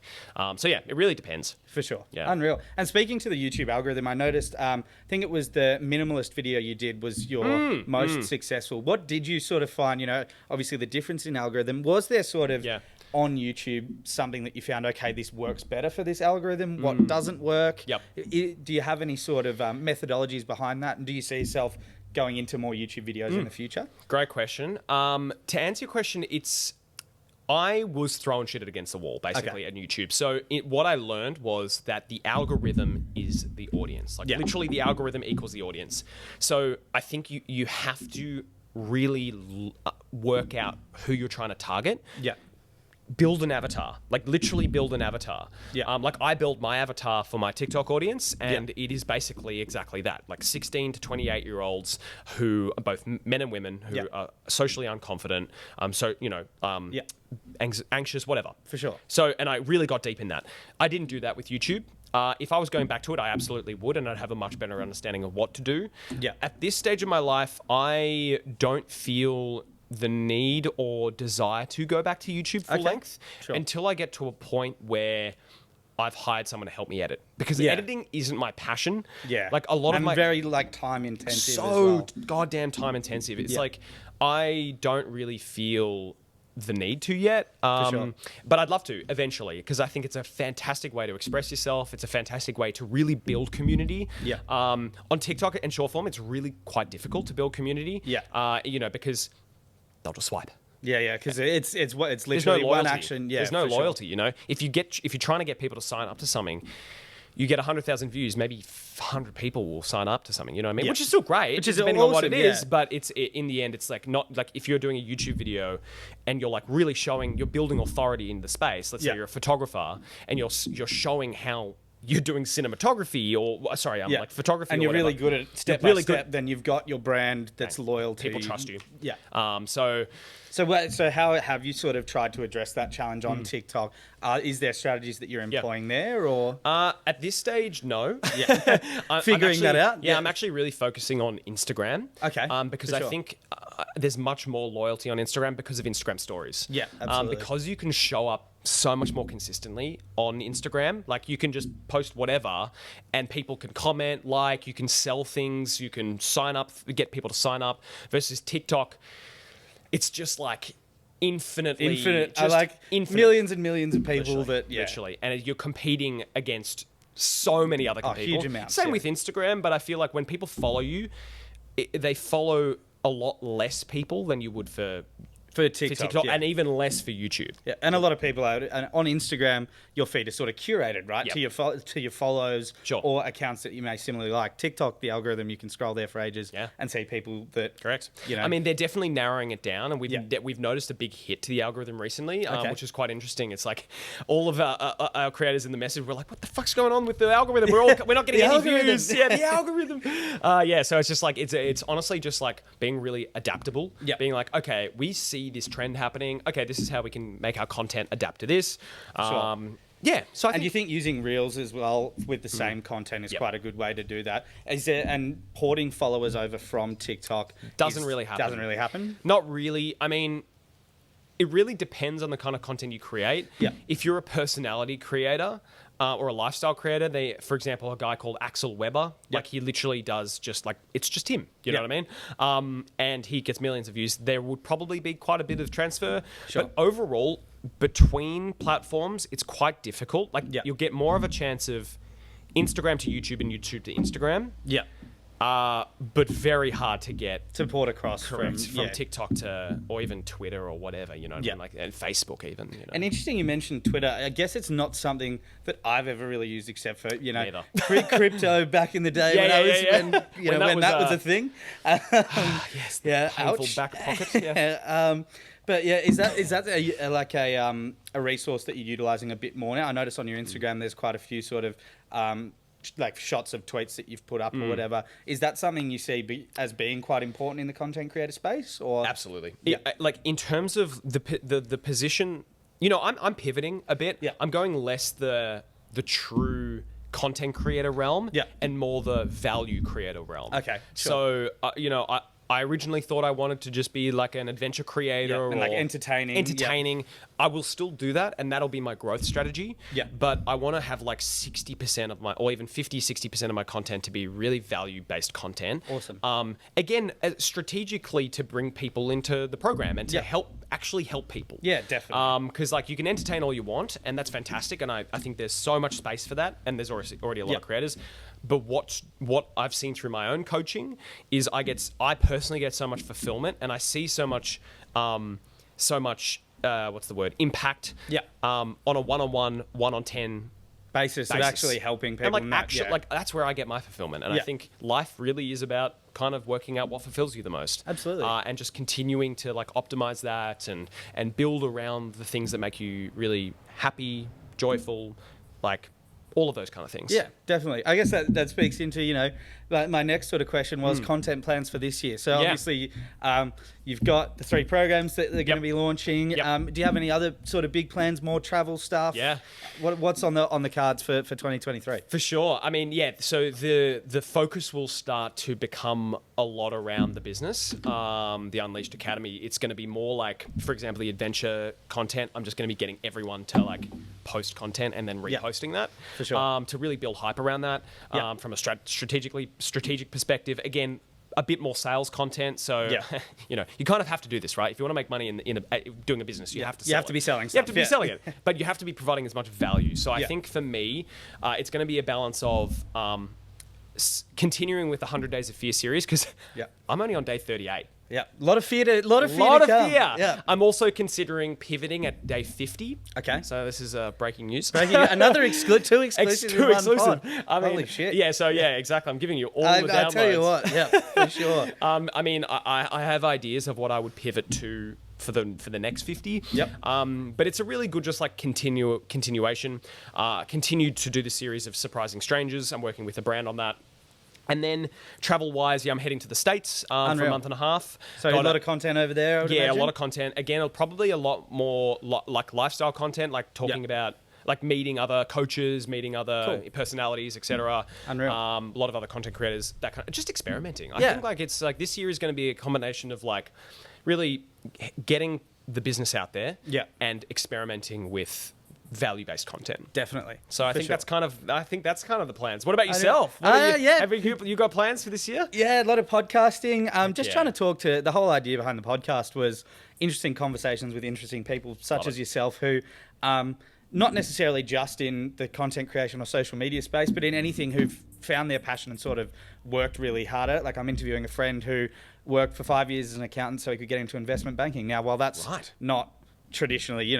So yeah, it really depends. For sure. Yeah. Unreal. And speaking to the YouTube algorithm, I noticed, I think it was the minimalist video you did was your most successful. What did you sort of find, obviously the difference in algorithm? Was there sort of on YouTube something that you found, okay, this works better for this algorithm? What doesn't work? Yep. Do you have any sort of methodologies behind that? And do you see yourself going into more YouTube videos in the future? Great question. To answer your question, I was throwing shit against the wall, basically, at YouTube. So what I learned was that the algorithm is the audience. Like literally the algorithm equals the audience. So I think you have to really work out who you're trying to target. Yeah. Build an avatar, like literally build an avatar. Yeah. Like I build my avatar for my TikTok audience, and it is basically exactly that, like 16 to 28-year-olds who are both men and women who are socially unconfident, anxious, whatever. For sure. So, and I really got deep in that. I didn't do that with YouTube. If I was going back to it, I absolutely would, and I'd have a much better understanding of what to do. Yeah. At this stage of my life, I don't feel the need or desire to go back to YouTube full length until I get to a point where I've hired someone to help me edit, because editing isn't my passion. Yeah, like a lot of my very like time intensive. So as well. goddamn time intensive. It's like I don't really feel the need to yet, but I'd love to eventually, because I think it's a fantastic way to express yourself. It's a fantastic way to really build community. On TikTok and short form, it's really quite difficult to build community. Because they'll just swipe. Because it's literally one action. There's no loyalty. You know, if you're trying to get people to sign up to something, you get 100,000 views, maybe 100 people will sign up to something. You know what I mean? Which is still great, depending on what it is. But in the end, it's like not like if you're doing a YouTube video and you're like really you're building authority in the space. Let's say you're a photographer and you're showing how you're doing cinematography like photography, and you're really good at step by step. Then you've got your brand that's loyal to people. Trust you. So how have you sort of tried to address that challenge on TikTok? Is there strategies that you're employing there, or at this stage, no. Figuring that out. I'm actually really focusing on Instagram. Okay. Because I think there's much more loyalty on Instagram because of Instagram stories. Yeah, absolutely. Because you can show up so much more consistently on Instagram. Like you can just post whatever and people can comment, you can sell things, you can sign up, get people to sign up, versus TikTok. It's just like infinite. Millions and millions of people literally. And you're competing against so many other people. Huge amounts. Same with Instagram, but I feel like when people follow you, they follow a lot less people than you would for TikTok and even less for YouTube. Yeah, and a lot of people on Instagram, your feed is sort of curated, right? To your follows or accounts that you may similarly like. TikTok, the algorithm, you can scroll there for ages and see people that... Correct. I mean, they're definitely narrowing it down, and we've noticed a big hit to the algorithm recently, which is quite interesting. It's like all of our creators in the message were like, what the fuck's going on with the algorithm? We're not getting any views. The algorithm. So it's just like, it's honestly just like being really adaptable. Being like, okay, we see this trend happening. Okay, this is how we can make our content adapt to this. So I think, you think using Reels as well with the same content is quite a good way to do that? And porting followers over from TikTok doesn't really happen. Not really. I mean, it really depends on the kind of content you create. If you're a personality creator or a lifestyle creator, for example, a guy called Axel Weber, like he literally does it's just him. You know what I mean? And he gets millions of views. There would probably be quite a bit of transfer. But overall, between platforms, it's quite difficult. You'll get more of a chance of Instagram to YouTube and YouTube to Instagram. But very hard to get to port across from TikTok to, or even Twitter or whatever, you know, and Facebook even. You know. And interesting you mentioned Twitter. I guess it's not something that I've ever really used except for pre-crypto back in the day when that was a thing. Painful back pocket. But is that a resource that you're utilizing a bit more now? I noticed on your Instagram there's quite a few sort of shots of tweets that you've put up or whatever. Is that something you see as being quite important in the content creator space? Or absolutely, in terms of the position, I'm pivoting a bit. I'm going less the true content creator realm and more the value creator realm. Okay, sure. So I originally thought I wanted to just be like an adventure creator and entertaining. I will still do that, and that'll be my growth strategy. But I want to have 60% of or even 50-60% of my content to be really value-based content. Awesome. Again, strategically to bring people into the program and to actually help people. Yeah, definitely. Because you can entertain all you want, and that's fantastic, and I think there's so much space for that, and there's already a lot of creators. But what I've seen through my own coaching is I personally get so much fulfillment, and I see so much impact on a one-on-1, 1-on-10 basis of actually helping people. And that's where I get my fulfillment. And I think life really is about kind of working out what fulfills you the most. Absolutely. And just continuing to optimize that and build around the things that make you really happy, joyful, all of those kind of things. Yeah, definitely. I guess that speaks into, like my next sort of question was content plans for this year. So obviously you've got the 3 programs that they're going to be launching. Do you have any other sort of big plans, more travel stuff? Yeah. What's on the cards for 2023? For sure. I mean, so the focus will start to become a lot around the business. The Unleashed Academy, it's going to be more like, for example, the adventure content. I'm just going to be getting everyone to like post content and then reposting that. For sure. To really build hype around that from a strategic perspective. Again, a bit more sales content. So, you kind of have to do this, right? If you want to make money in doing a business, you have to sell it. Be selling stuff. You have to be selling it, but you have to be providing as much value. So I think for me, it's going to be a balance of continuing with the 100 Days of Fear series, because I'm only on day 38. Yeah, a lot of fear to come. Yeah. I'm also considering pivoting at day 50. Okay. So this is breaking news. Another two exclusive. Two exclusive. I mean, holy shit. Yeah. So exactly. I'm giving you all the downloads. I tell you what. Yeah, for sure. I mean, I have ideas of what I would pivot to for the next 50. Yep. But it's a really good just like continuation. Continue to do the series of Surprising Strangers. I'm working with a brand on that. And then travel-wise, I'm heading to the States for a month and a half. So a lot of content over there, I would imagine? A lot of content. Again, probably a lot more like lifestyle content, like talking about like meeting other coaches, meeting other personalities, etc. Unreal. A lot of other content creators, that kind of, just experimenting. I think like it's like this year is going to be a combination of like really getting the business out there and experimenting with value-based content. Definitely. So I think that's kind of the plans. What about yourself? Have you got plans for this year? Yeah, a lot of podcasting. Just trying to talk to, the whole idea behind the podcast was interesting conversations with interesting people such as yourself who, not necessarily just in the content creation or social media space, but in anything who've found their passion and sort of worked really hard at it. Like I'm interviewing a friend who worked for 5 years as an accountant so he could get into investment banking. Now, while that's not traditionally,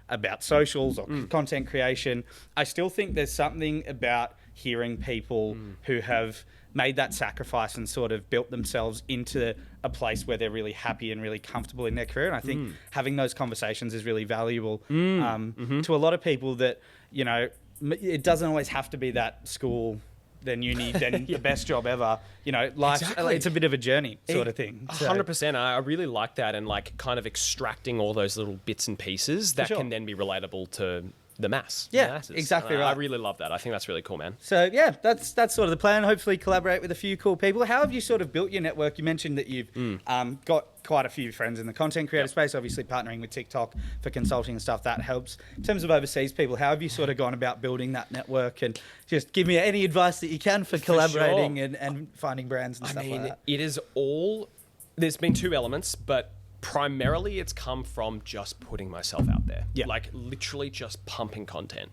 about socials or content creation, I still think there's something about hearing people who have made that sacrifice and sort of built themselves into a place where they're really happy and really comfortable in their career. And I think having those conversations is really valuable to a lot of people that, it doesn't always have to be that school, then uni, then the best job ever. Life, it's a bit of a journey sort of thing. 100%. I really like that, and like kind of extracting all those little bits and pieces that can then be relatable to the mass. Yeah, the masses. exactly right. I really love that. I think that's really cool, man. So that's sort of the plan. Hopefully collaborate with a few cool people. How have you sort of built your network? You mentioned that you've got quite a few friends in the content creator space, obviously partnering with TikTok for consulting and stuff, that helps. In terms of overseas people, how have you sort of gone about building that network? And just give me any advice that you can for collaborating and finding brands and stuff like that. It is all, there's been 2 elements, but primarily it's come from just putting myself out there. Like literally just pumping content.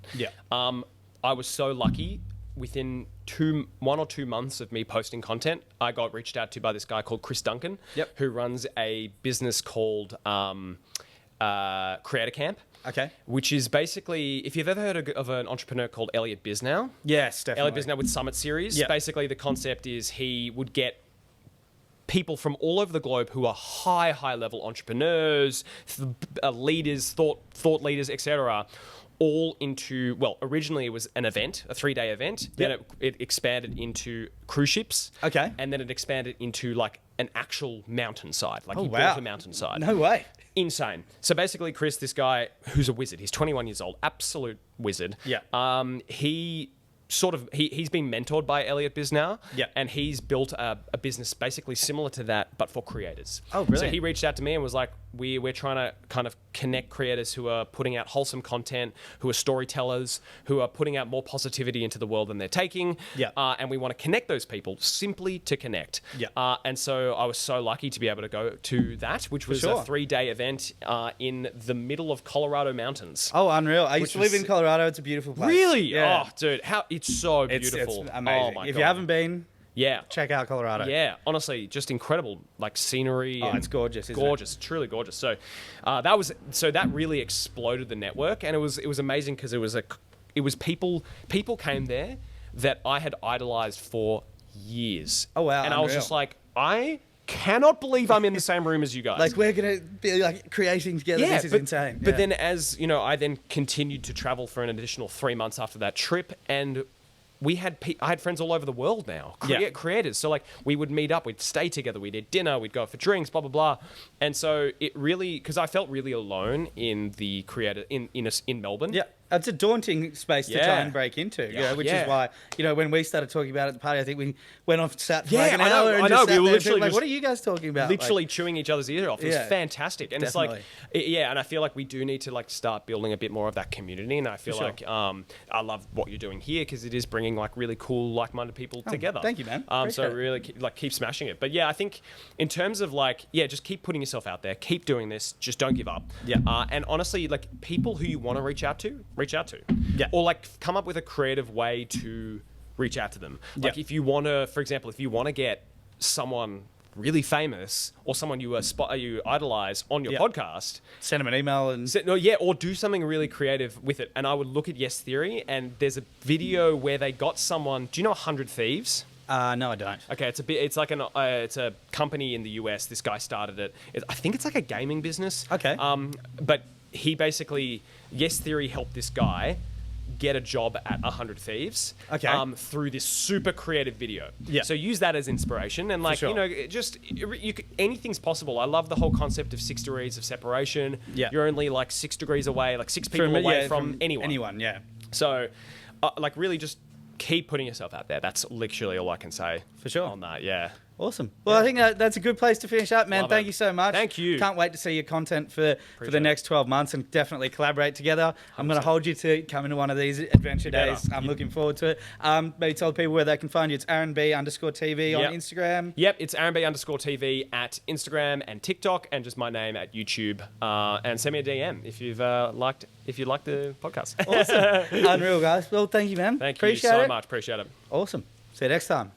I was so lucky. Within 1 or 2 months of me posting content, I got reached out to by this guy called Chris Duncan, who runs a business called Creator Camp. Okay. Which is basically, if you've ever heard of an entrepreneur called Elliot Bisnow. Yes, definitely. Elliot Bisnow with Summit Series. Basically, the concept is he would get people from all over the globe who are high level entrepreneurs, leaders, thought leaders, etc., all into, originally it was an event, a 3-day event. Then it expanded into cruise ships. Okay. And then it expanded into like an actual mountainside. Like he built a mountainside. No way. Insane. So basically, Chris, this guy who's a wizard, he's 21 years old, absolute wizard. He's been mentored by Elliot Bisnow, and he's built a business basically similar to that, but for creators. Oh, brilliant. So he reached out to me and was like, we're trying to kind of connect creators who are putting out wholesome content, who are storytellers, who are putting out more positivity into the world than they're taking. And we want to connect those people simply to connect. And so I was so lucky to be able to go to that, which was a 3-day event in the middle of Colorado mountains. Oh, unreal. I used to live in Colorado. It's a beautiful place. Really? Yeah. Oh, dude, it's so beautiful. It's amazing. Oh my if God. you haven't been, Yeah. check out Colorado. Yeah, honestly, just incredible, like scenery. Oh, it's gorgeous, isn't gorgeous, truly gorgeous. So, that really exploded the network, and it was amazing because it was people came there that I had idolized for years. Oh wow! And I was just like, I cannot believe I'm in the same room as you guys. Like, we're going to be like creating together. This is insane. But then as, you know, I then continued to travel for an additional 3 months after that trip, and I had friends all over the world now, creators. So like we would meet up, we'd stay together, we'd eat dinner, we'd go for drinks, blah, blah, blah. And so it really, because I felt really alone in the creator, in Melbourne. Yeah. It's a daunting space to try and break into, which is why, when we started talking about it at the party, I think we went off, sat for like an hour and just sat there and like, what are you guys talking about? Literally chewing each other's ear off. It was fantastic. And it's like, and I feel like we do need to like start building a bit more of that community. And I feel like I love what you're doing here because it is bringing like really cool, like-minded people together. Thank you, man. So really keep smashing it. But yeah, I think in terms of like, just keep putting yourself out there, keep doing this, just don't give up. Yeah. And honestly, like people who you want to reach out to. Yeah. Or like come up with a creative way to reach out to them. Like if you want to, for example, if you want to get someone really famous or someone you idolize on your podcast, send them an email and or do something really creative with it. And I would look at Yes Theory, and there's a video where they got someone. Do you know 100 Thieves? No, I don't. Okay, it's like it's a company in the US. This guy started it. I think it's like a gaming business. Okay. But he basically, Yes Theory helped this guy get a job at 100 Thieves. Okay. Through this super creative video. Yeah. So use that as inspiration, and like anything's possible. I love the whole concept of 6 degrees of separation. Yeah. You're only like 6 degrees away, like 6 people away from anyone. Anyone, yeah. So, like really just keep putting yourself out there. That's literally all I can say. For sure. On that, yeah. Awesome. Well, I think that's a good place to finish up, man. Thank you so much. Thank you. Can't wait to see your content for the next 12 months and definitely collaborate together. 100%. I'm going to hold you to coming to one of these adventure days. I'm looking forward to it. Maybe tell people where they can find you. It's AaronB_TV on Instagram. Yep, it's AaronB_TV at Instagram and TikTok, and just my name at YouTube. And send me a DM if you've liked the podcast. Awesome. Unreal, guys. Well, thank you, man. Thank Appreciate you so it. much. Appreciate it. Awesome. See you next time.